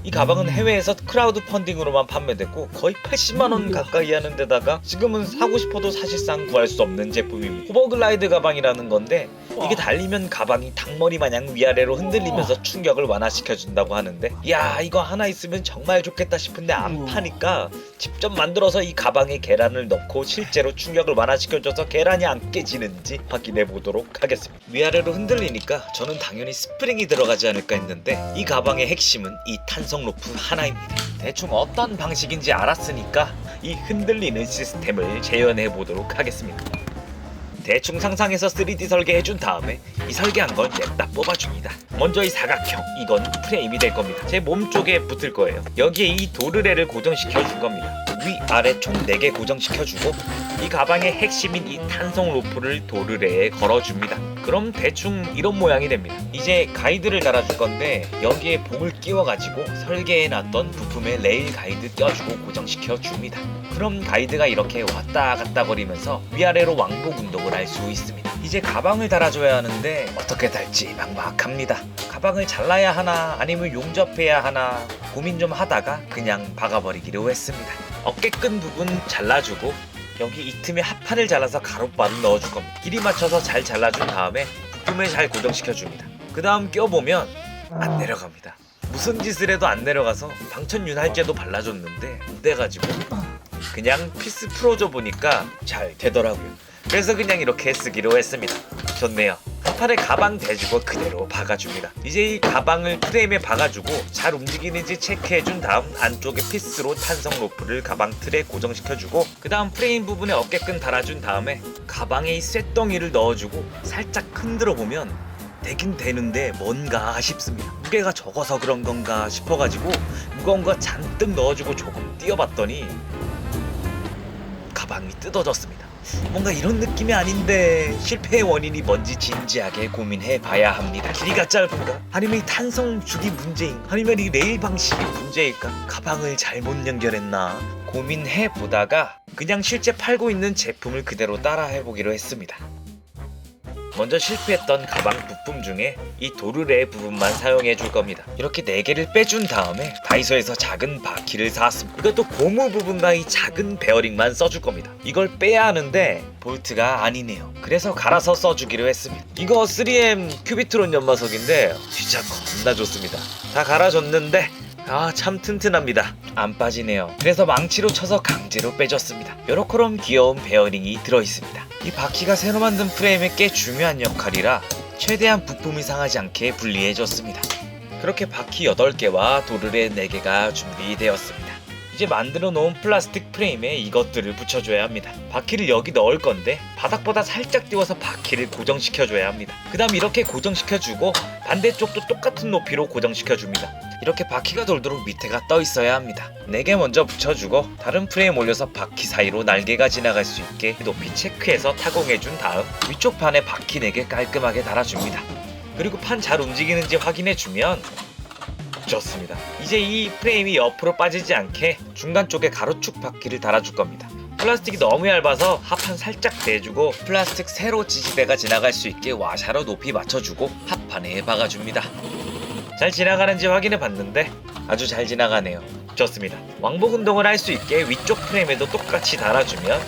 이 가방은 해외에서 크라우드 펀딩으로만 판매됐고 거의 80만원 가까이 하는 데다가 지금은 사고 싶어도 사실상 구할 수 없는 제품입니다. 호버글라이드 가방이라는 건데 이게 달리면 가방이 닭머리 마냥 위아래로 흔들리면서 충격을 완화시켜준다고 하는데, 야, 이거 하나 있으면 정말 좋겠다 싶은데 안 파니까 직접 만들어서 이 가방에 계란을 넣고 실제로 충격을 완화시켜줘서 계란이 안 깨지는지 확인해 보도록 하겠습니다. 위아래로 흔들리니까 저는 당연히 스프링이 들어가지 않을까 했는데 이 가방의 핵심은 이 탄성 로프 하나입니다. 대충 어떤 방식인지 알았으니까 이 흔들리는 시스템을 재현해 보도록 하겠습니다. 대충 상상해서 3D 설계해준 다음에 이 설계한 건 냅다 뽑아줍니다. 먼저 이 사각형, 이건 프레임이 될 겁니다. 제 몸 쪽에 붙을 거예요. 여기에 이 도르래를 고정시켜 줄 겁니다. 위, 아래 총 4개 고정시켜주고 이 가방의 핵심인 이 탄성 로프를 도르래에 걸어줍니다. 그럼 대충 이런 모양이 됩니다. 이제 가이드를 달아줄 건데 여기에 봉을 끼워가지고 설계해놨던 부품에 레일 가이드 껴주고 고정시켜 줍니다. 그럼 가이드가 이렇게 왔다 갔다 거리면서 위아래로 왕복 운동을 할 수 있습니다. 이제 가방을 달아줘야 하는데 어떻게 달지 막막합니다. 가방을 잘라야 하나 아니면 용접해야 하나 고민 좀 하다가 그냥 박아버리기로 했습니다. 어깨끈 부분 잘라주고 여기 이 틈에 합판을 잘라서 가로바를 넣어줄 겁니다. 길이 맞춰서 잘 잘라준 다음에 부품에 잘 고정시켜줍니다. 그 다음 껴보면 안 내려갑니다. 무슨 짓을 해도 안 내려가서 방천 윤활제도 발라줬는데 안 돼가지고 그냥 피스 풀어줘 보니까 잘 되더라고요. 그래서 그냥 이렇게 쓰기로 했습니다. 좋네요. 한판에 가방 대주고 그대로 박아줍니다. 이제 이 가방을 프레임에 박아주고 잘 움직이는지 체크해준 다음 안쪽에 피스로 탄성 로프를 가방 틀에 고정시켜주고 그 다음 프레임 부분에 어깨끈 달아준 다음에 가방에 이 쇳덩이를 넣어주고 살짝 흔들어 보면 되긴 되는데 뭔가 싶습니다. 무게가 적어서 그런 건가 싶어가지고 무거운 거 잔뜩 넣어주고 조금 띄워봤더니 가방이 뜯어졌습니다. 뭔가 이런 느낌이 아닌데 실패의 원인이 뭔지 진지하게 고민해 봐야 합니다. 길이가 짧은가? 아니면 이 탄성 축이 문제인가? 아니면 이 레일 방식이 문제일까? 가방을 잘못 연결했나? 고민해 보다가 그냥 실제 팔고 있는 제품을 그대로 따라 해보기로 했습니다. 먼저 실패했던 가방 부품 중에 이 도르래 부분만 사용해 줄 겁니다. 이렇게 4개를 빼준 다음에 다이소에서 작은 바퀴를 사왔습니다. 이것도 고무 부분과 이 작은 베어링만 써줄 겁니다. 이걸 빼야 하는데 볼트가 아니네요. 그래서 갈아서 써주기로 했습니다. 이거 3M 큐비트론 연마석인데 진짜 겁나 좋습니다. 다 갈아줬는데 참 튼튼합니다. 안 빠지네요. 그래서 망치로 쳐서 강제로 빼줬습니다. 요렇게럼 귀여운 베어링이 들어있습니다. 이 바퀴가 새로 만든 프레임에 꽤 중요한 역할이라 최대한 부품이 상하지 않게 분리해줬습니다. 그렇게 바퀴 8개와 도르래 4개가 준비되었습니다. 이제 만들어 놓은 플라스틱 프레임에 이것들을 붙여줘야 합니다. 바퀴를 여기 넣을 건데 바닥보다 살짝 띄워서 바퀴를 고정시켜줘야 합니다. 그 다음 이렇게 고정시켜주고 반대쪽도 똑같은 높이로 고정시켜줍니다. 이렇게 바퀴가 돌도록 밑에가 떠 있어야 합니다. 4개 먼저 붙여주고 다른 프레임 올려서 바퀴 사이로 날개가 지나갈 수 있게 높이 체크해서 타공해준 다음 위쪽 판에 바퀴 4개 깔끔하게 달아줍니다. 그리고 판 잘 움직이는지 확인해주면 좋습니다. 이제 이 프레임이 옆으로 빠지지 않게 중간 쪽에 가로축 바퀴를 달아줄 겁니다. 플라스틱이 너무 얇아서 합판 살짝 대주고 플라스틱 세로 지지대가 지나갈 수 있게 와샤로 높이 맞춰주고 합판에 박아줍니다. 잘 지나가는지 확인해 봤는데 아주 잘 지나가네요. 좋습니다. 왕복 운동을 할 수 있게 위쪽 프레임에도 똑같이 달아주면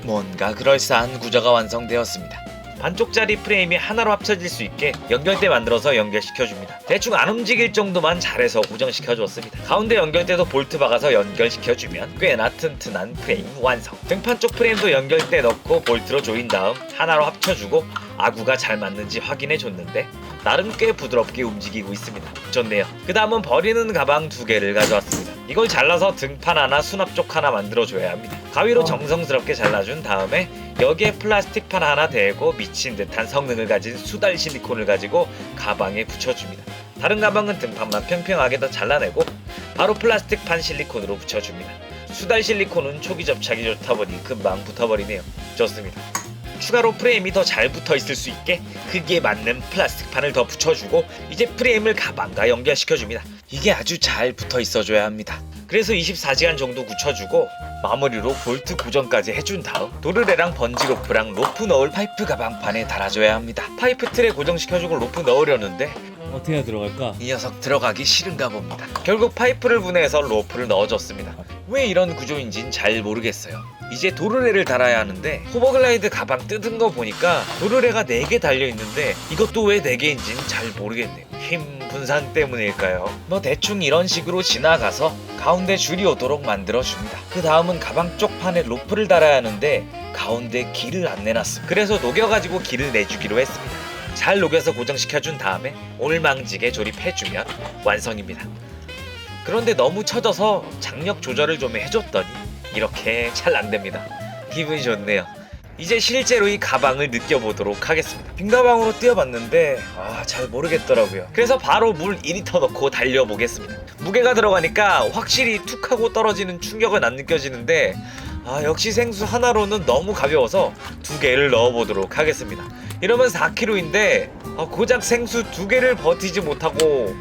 뭔가 그럴싸한 구조가 완성되었습니다. 반쪽짜리 프레임이 하나로 합쳐질 수 있게 연결대 만들어서 연결시켜줍니다. 대충 안 움직일 정도만 잘해서 고정시켜줬습니다. 가운데 연결대도 볼트 박아서 연결시켜주면 꽤나 튼튼한 프레임 완성. 등판 쪽 프레임도 연결대 넣고 볼트로 조인 다음 하나로 합쳐주고 아구가 잘 맞는지 확인해줬는데 나름 꽤 부드럽게 움직이고 있습니다. 좋네요. 그 다음은 버리는 가방 2개를 가져왔습니다. 이걸 잘라서 등판 하나 수납 쪽 하나 만들어줘야 합니다. 가위로 정성스럽게 잘라준 다음에 여기에 플라스틱 판 하나 대고 미친 듯한 성능을 가진 수달 실리콘을 가지고 가방에 붙여줍니다. 다른 가방은 등판만 평평하게 더 잘라내고 바로 플라스틱 판 실리콘으로 붙여줍니다. 수달 실리콘은 초기 접착이 좋다 보니 금방 붙어버리네요. 좋습니다. 추가로 프레임이 더 잘 붙어 있을 수 있게 크기에 맞는 플라스틱 판을 더 붙여주고 이제 프레임을 가방과 연결시켜줍니다. 이게 아주 잘 붙어 있어줘야 합니다. 그래서 24시간 정도 굳혀주고 마무리로 볼트 고정까지 해준 다음 도르래랑 번지 로프랑 로프 넣을 파이프 가방판에 달아줘야 합니다. 파이프 틀에 고정시켜주고 로프 넣으려는데 어떻게 해야 들어갈까? 이 녀석 들어가기 싫은가 봅니다. 결국 파이프를 분해해서 로프를 넣어줬습니다. 왜 이런 구조인진 잘 모르겠어요. 이제 도르래를 달아야 하는데 호버글라이드 가방 뜯은 거 보니까 도르래가 4개 달려있는데 이것도 왜 4개인진 잘 모르겠네요. 힘 분산 때문일까요? 뭐 대충 이런 식으로 지나가서 가운데 줄이 오도록 만들어줍니다. 그 다음은 가방 쪽 판에 로프를 달아야 하는데 가운데 길을 안 내놨습니다. 그래서 녹여가지고 길을 내주기로 했습니다. 잘 녹여서 고정시켜준 다음에 올망지게 조립해주면 완성입니다. 그런데 너무 처져서 장력 조절을 좀 해줬더니 이렇게 잘 안됩니다. 기분이 좋네요. 이제 실제로 이 가방을 느껴보도록 하겠습니다. 빈 가방으로 띄워봤는데 잘 모르겠더라고요. 그래서 바로 물 2리터 넣고 달려보겠습니다. 무게가 들어가니까 확실히 툭 하고 떨어지는 충격은 안 느껴지는데 역시 생수 하나로는 너무 가벼워서 2개를 넣어보도록 하겠습니다. 이러면 4kg인데 고작 생수 2개를 버티지 못하고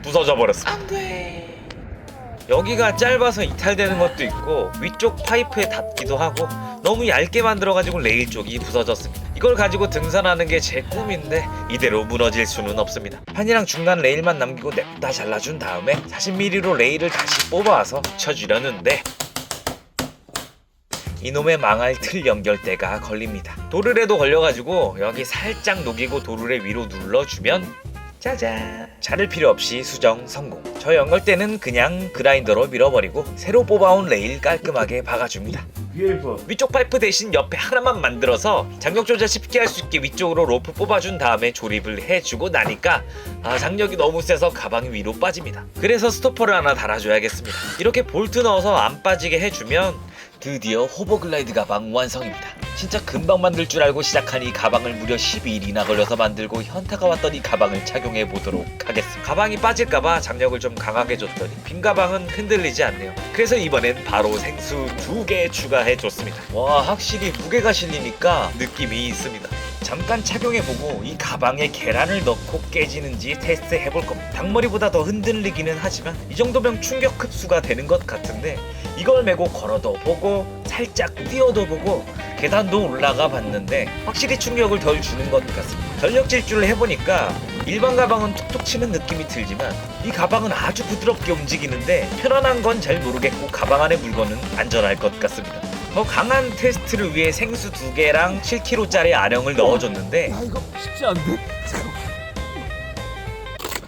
부서져 버렸습니다. 안돼. 여기가 짧아서 이탈되는 것도 있고 위쪽 파이프에 닿기도 하고 너무 얇게 만들어가지고 레일 쪽이 부서졌습니다. 이걸 가지고 등산하는 게 제 꿈인데 이대로 무너질 수는 없습니다. 판이랑 중간 레일만 남기고 냅다 잘라준 다음에 40mm로 레일을 다시 뽑아와서 붙여주려는데 이놈의 망할 틀 연결대가 걸립니다. 도르래도 걸려가지고 여기 살짝 녹이고 도르래 위로 눌러주면 짜잔! 자를 필요 없이 수정 성공. 저 연결대는 그냥 그라인더로 밀어버리고 새로 뽑아온 레일 깔끔하게 박아줍니다. 위쪽 파이프 대신 옆에 하나만 만들어서 장력 조절 쉽게 할 수 있게 위쪽으로 로프 뽑아준 다음에 조립을 해주고 나니까 장력이 너무 세서 가방이 위로 빠집니다. 그래서 스토퍼를 하나 달아줘야겠습니다. 이렇게 볼트 넣어서 안 빠지게 해주면 드디어 호버글라이드 가방 완성입니다. 진짜 금방 만들 줄 알고 시작한 이 가방을 무려 12일이나 걸려서 만들고 현타가 왔던 이 가방을 착용해 보도록 하겠습니다. 가방이 빠질까봐 장력을 좀 강하게 줬더니 빈 가방은 흔들리지 않네요. 그래서 이번엔 바로 생수 2개 추가해 줬습니다. 와, 확실히 무게가 실리니까 느낌이 있습니다. 잠깐 착용해보고 이 가방에 계란을 넣고 깨지는지 테스트 해볼 겁니다. 닭머리보다 더 흔들리기는 하지만 이 정도면 충격 흡수가 되는 것 같은데 이걸 메고 걸어도 보고 살짝 뛰어도 보고 계단도 올라가 봤는데 확실히 충격을 덜 주는 것 같습니다. 전력 질주를 해보니까 일반 가방은 툭툭 치는 느낌이 들지만 이 가방은 아주 부드럽게 움직이는데 편안한 건 잘 모르겠고 가방 안의 물건은 안전할 것 같습니다. 더 강한 테스트를 위해 생수 2개랑 7kg짜리 아령을 넣어줬는데 이거 쉽지 않네.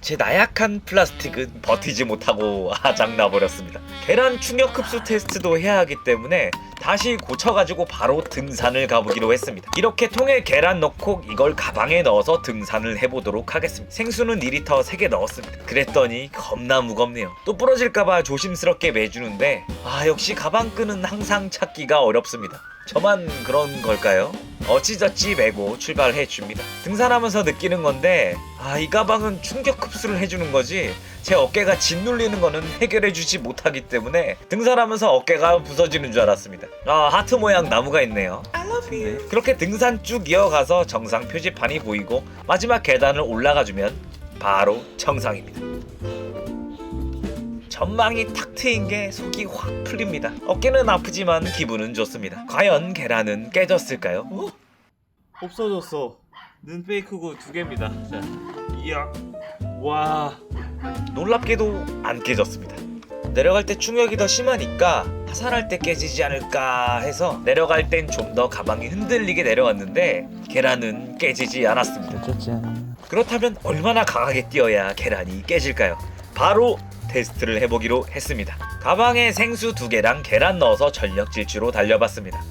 제 나약한 플라스틱은 버티지 못하고 아작나버렸습니다. 계란 충격 흡수 테스트도 해야 하기 때문에 다시 고쳐가지고 바로 등산을 가보기로 했습니다. 이렇게 통에 계란 넣고 이걸 가방에 넣어서 등산을 해보도록 하겠습니다. 생수는 2리터 3개 넣었습니다. 그랬더니 겁나 무겁네요. 또 부러질까봐 조심스럽게 매주는데 역시 가방끈은 항상 찾기가 어렵습니다. 저만 그런 걸까요? 어찌저찌 메고 출발해줍니다. 등산하면서 느끼는 건데 이 가방은 충격 흡수를 해주는 거지 제 어깨가 짓눌리는 거는 해결해주지 못하기 때문에 등산하면서 어깨가 부서지는 줄 알았습니다. 하트 모양 나무가 있네요. I love you. 그렇게 등산 쭉 이어가서 정상 표지판이 보이고 마지막 계단을 올라가주면 바로 정상입니다. 전망이 탁 트인 게 속이 확 풀립니다. 어깨는 아프지만 기분은 좋습니다. 과연 계란은 깨졌을까요? 없어졌어. 눈 페이크고 2개입니다. 자, 이야, 와. 놀랍게도 안 깨졌습니다. 내려갈 때 충격이 더 심하니까 하산할 때 깨지지 않을까 해서 내려갈 땐 좀 더 가방이 흔들리게 내려왔는데 계란은 깨지지 않았습니다. 짜잔. 그렇다면 얼마나 강하게 뛰어야 계란이 깨질까요? 바로 테스트를 해보기로 했습니다. 가방에 생수 2개랑 계란 넣어서 전력 질주로 달려봤습니다.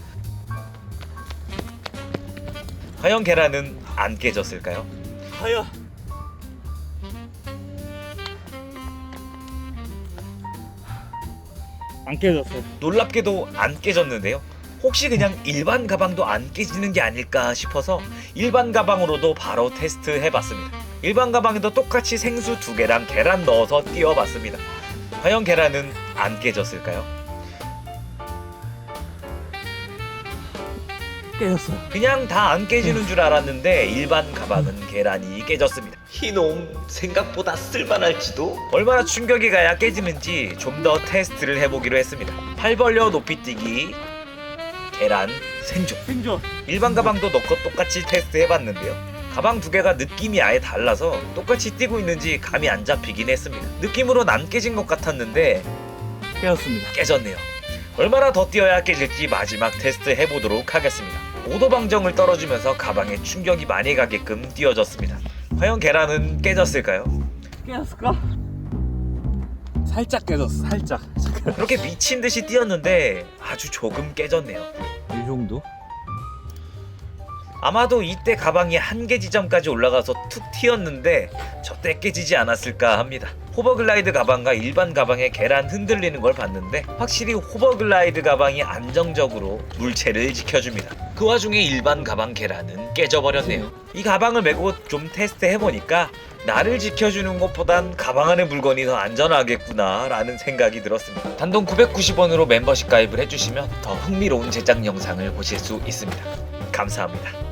과연 계란은 안 깨졌을까요? 하야. 안 깨졌어. 놀랍게도 안 깨졌는데요. 혹시 그냥 일반 가방도 안 깨지는 게 아닐까 싶어서 일반 가방으로도 바로 테스트 해봤습니다. 일반 가방에도 똑같이 생수 2개랑 계란 넣어서 띄워봤습니다. 과연 계란은 안 깨졌을까요? 깨졌어. 그냥 다 안 깨지는 줄 알았는데 일반 가방은 계란이 깨졌습니다. 이놈 생각보다 쓸만할지도? 얼마나 충격이 가야 깨지는지 좀 더 테스트를 해보기로 했습니다. 팔 벌려 높이 뛰기, 계란 생존. 생존. 일반 가방도 넣고 똑같이 테스트 해봤는데요. 가방 두 개가 느낌이 아예 달라서 똑같이 뛰고 있는지 감이 안 잡히긴 했습니다. 느낌으로는 안 깨진 것 같았는데 깨졌습니다. 깨졌네요. 얼마나 더 뛰어야 깨질지 마지막 테스트 해보도록 하겠습니다. 오도방정을 떨어주면서 가방에 충격이 많이 가게끔 띄워졌습니다. 과연 계란은 깨졌을까요? 깨졌을까? 살짝 깨졌어. 살짝. 그렇게 미친 듯이 뛰었는데 아주 조금 깨졌네요. 이 정도? 아마도 이때 가방이 한계 지점까지 올라가서 툭 튀었는데 저때 깨지지 않았을까 합니다. 호버글라이드 가방과 일반 가방의 계란 흔들리는 걸 봤는데 확실히 호버글라이드 가방이 안정적으로 물체를 지켜줍니다. 그 와중에 일반 가방 계란은 깨져버렸네요. 이 가방을 메고 좀 테스트 해보니까 나를 지켜주는 것보단 가방 안의 물건이 더 안전하겠구나 라는 생각이 들었습니다. 단돈 990원으로 멤버십 가입을 해주시면 더 흥미로운 제작 영상을 보실 수 있습니다. 감사합니다.